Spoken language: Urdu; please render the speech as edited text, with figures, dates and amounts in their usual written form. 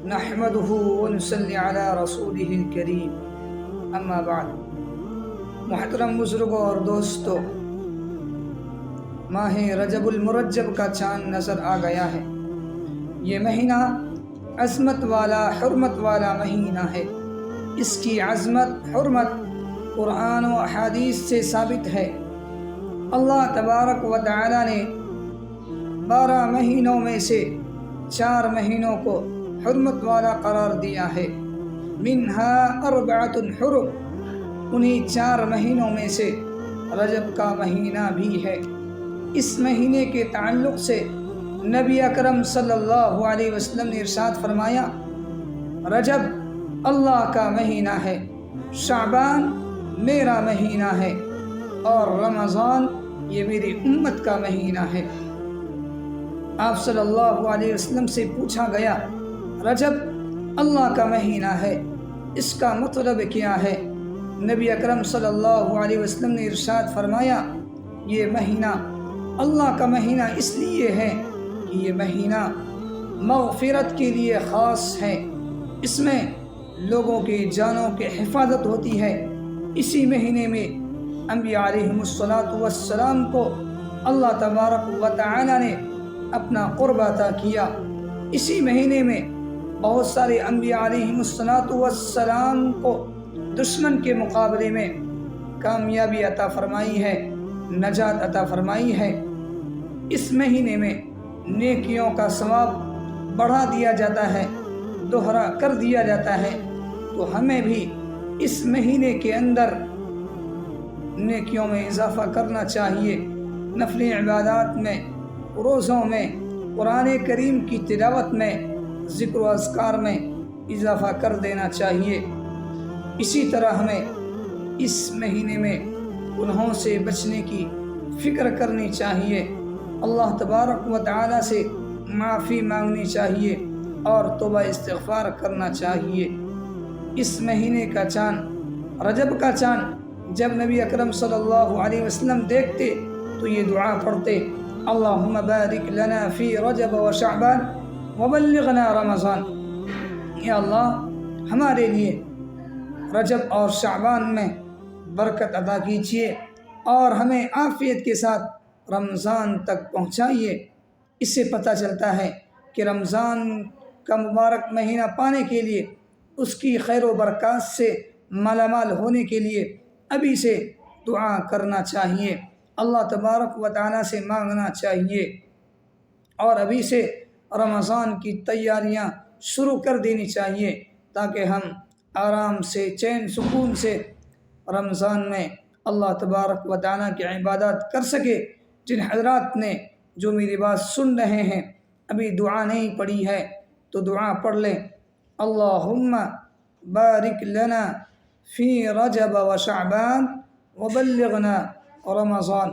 نحمده ونصلي على رسوله الكريم اما بعد۔ محترم بزرگوں اور دوستو، ماہ رجب المرجب کا چاند نظر آ گیا ہے۔ یہ مہینہ عظمت والا، حرمت والا مہینہ ہے۔ اس کی عظمت، حرمت قرآن و احادیث سے ثابت ہے۔ اللہ تبارک و تعالی نے 12 مہینوں میں سے 4 مہینوں کو حرمت والا قرار دیا ہے۔ منہا اربعۃ حرم، انہی 4 مہینوں میں سے رجب کا مہینہ بھی ہے۔ اس مہینے کے تعلق سے نبی اکرم صلی اللہ علیہ وسلم نے ارشاد فرمایا، رجب اللہ کا مہینہ ہے، شعبان میرا مہینہ ہے، اور رمضان یہ میری امت کا مہینہ ہے۔ آپ صلی اللہ علیہ وسلم سے پوچھا گیا، رجب اللہ کا مہینہ ہے، اس کا مطلب کیا ہے؟ نبی اکرم صلی اللہ علیہ وسلم نے ارشاد فرمایا، یہ مہینہ اللہ کا مہینہ اس لیے ہے کہ یہ مہینہ مغفرت کے لیے خاص ہے۔ اس میں لوگوں کی جانوں کی حفاظت ہوتی ہے۔ اسی مہینے میں انبیاء علیہم السلام کو اللہ تبارک و تعالی نے اپنا قرب عطا کیا۔ اسی مہینے میں بہت سارے انبیاء علیہم السلام کو دشمن کے مقابلے میں کامیابی عطا فرمائی ہے، نجات عطا فرمائی ہے۔ اس مہینے میں نیکیوں کا ثواب بڑھا دیا جاتا ہے، دوہرا کر دیا جاتا ہے۔ تو ہمیں بھی اس مہینے کے اندر نیکیوں میں اضافہ کرنا چاہیے، نفل عبادات میں، روزوں میں، قرآن کریم کی تلاوت میں، ذکر و اذکار میں اضافہ کر دینا چاہیے۔ اسی طرح ہمیں اس مہینے میں گناہوں سے بچنے کی فکر کرنی چاہیے، اللہ تبارک و تعالی سے معافی مانگنی چاہیے اور توبہ استغفار کرنا چاہیے۔ اس مہینے کا چاند، رجب کا چاند جب نبی اکرم صلی اللہ علیہ وسلم دیکھتے تو یہ دعا پڑھتے، اللہم بارک لنا فی رجب و شعبان وبلغنا رمضان۔ یا اللہ، ہمارے لیے رجب اور شعبان میں برکت عطا کیجیے اور ہمیں عافیت کے ساتھ رمضان تک پہنچائیے۔ اس سے پتہ چلتا ہے کہ رمضان کا مبارک مہینہ پانے کے لیے، اس کی خیر و برکات سے مالا مال ہونے کے لیے ابھی سے دعا کرنا چاہیے، اللہ تبارک و تعالی سے مانگنا چاہیے، اور ابھی سے رمضان کی تیاریاں شروع کر دینی چاہیے تاکہ ہم آرام سے، چین سکون سے رمضان میں اللہ تبارک و تعالی کی عبادات کر سکے۔ جن حضرات نے جو میری بات سن رہے ہیں ابھی دعا نہیں پڑھی ہے تو دعا پڑھ لیں، اللہم بارک لنا فی رجب و شعبان وبلغنا رمضان۔